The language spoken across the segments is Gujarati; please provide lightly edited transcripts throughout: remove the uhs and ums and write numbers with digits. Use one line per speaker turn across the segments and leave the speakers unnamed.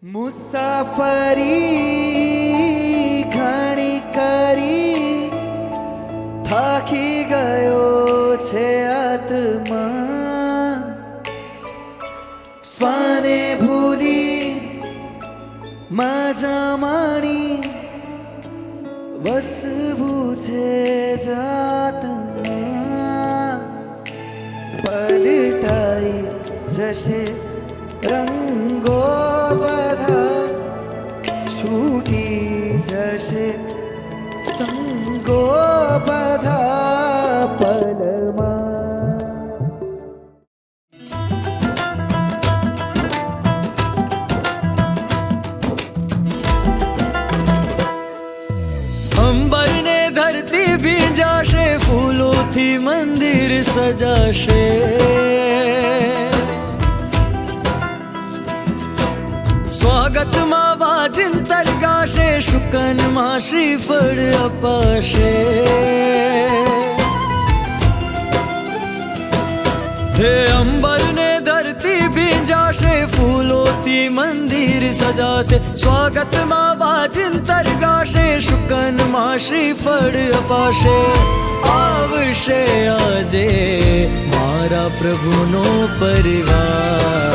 મુસાફરી ઘણી કરી થાકી ગયો છે આત્મા, સ્વાને ભૂલી મજા માણી વસવું છે જાતમાં. પલટાઈ જશે રંગો બધા, છૂટી જશે સંગો બધા પલમાં.
અંબર ને ધરતી ભીંજાશે, ફૂલોથી મંદિર સજાશે. સ્વાગતમાં વાજિંતર ગાશે, શુકનમાં શ્રીફળ અપાશે. હે અંબર ને ધરતી ભીંજાશે, ફૂલોથી મંદિર સજાશે. સ્વાગતમાં વાજિંતર ગાશે, શુકનમાં શ્રીફળ અપાશે. આવશે આજે મારા પ્રભુનો પરિવાર,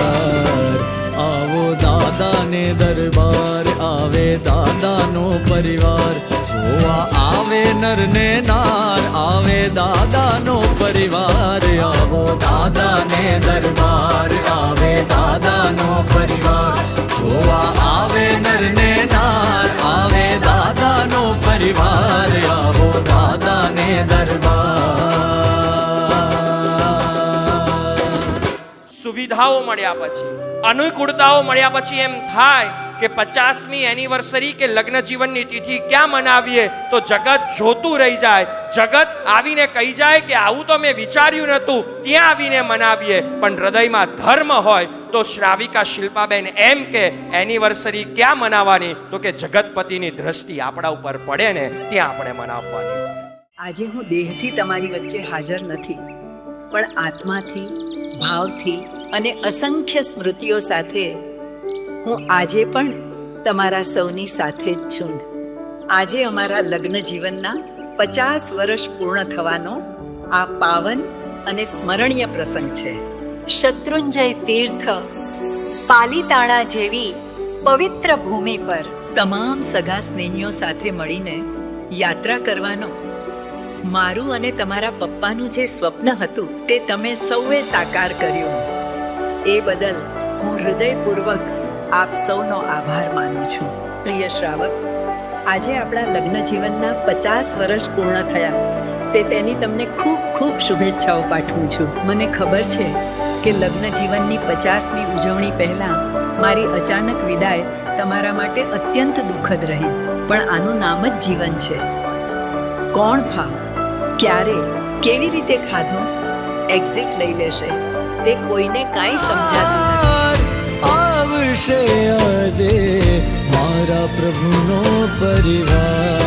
આવો દાદાને દરબાર, આવે દાદાનો પરિવાર. જોવા આવે નર ને નાર, આવે દાદાનો પરિવાર. આવો દાદાને દરબાર, આવે દાદાનો પરિવાર. જોવા આવે નર ને નાર, આવે દાદાનો પરિવાર. આવો દાદાને દરબાર.
સુવિધાઓ મળ્યા પછી, અનુકૂળતાઓ મળ્યા પછી એમ થાય કે 50મી એનિવર્સરી કે લગ્ન જીવનની તિથિ ક્યાં મનાવીએ, તો જગત જોતું રહી જાય. જગત આવીને કહી જાય કે આવું તો મેં વિચાર્યું નહોતું, ત્યાં આવીને મનાવીએ. પણ હૃદયમાં ધર્મ હોય તો શ્રાવિકા શિલ્પાબેન એમ કે એનિવર્સરી ક્યાં મનાવવાની, તો કે જગતપતિની દ્રષ્ટિ આપણા ઉપર પડે ને ત્યાં આપણે મનાવવાની.
આજે હું દેહથી તમારી વચ્ચે હાજર નથી, પણ આત્માથી, ભાવથી અને અસંખ્ય સ્મૃતિઓ સાથે હું આજે પણ તમારા સૌની સાથે જ છું. આજે અમારા લગ્ન જીવનના 50 વર્ષ પૂર્ણ થવાનો આ પાવન અને સ્મરણીય પ્રસંગ છે.
શત્રુંજય તીર્થ પાલીતાણા જેવી પવિત્ર ભૂમિ પર
તમામ સગા સ્નેહીઓ સાથે મળીને યાત્રા કરવાનો મારું અને તમારા પપ્પાનું જે સ્વપ્ન હતું તે તમે સૌએ સાકાર કર્યું. એ બદલ હું હૃદયપૂર્વક આપ સૌનો આભાર માનું છું. પ્રિય શ્રાવક, આજે આપણા લગ્ન જીવનના 50 વર્ષ પૂર્ણ થયા, તે તેની તમને ખૂબ ખૂબ શુભેચ્છાઓ પાઠવું છું. મને ખબર છે કે લગ્ન જીવનની 50મી ઉજવણી પહેલાં મારી અચાનક વિદાય તમારા માટે અત્યંત દુઃખદ રહી, પણ આનું નામ જ જીવન છે. કોણ ફા, ક્યારે, કેવી રીતે ખાધું, એક્ઝિટ લઈ લેશે, તે કોઈને કાંઈ સમજાતું નથી.
આવશે આજે મારા પ્રભુનો પરિવાર.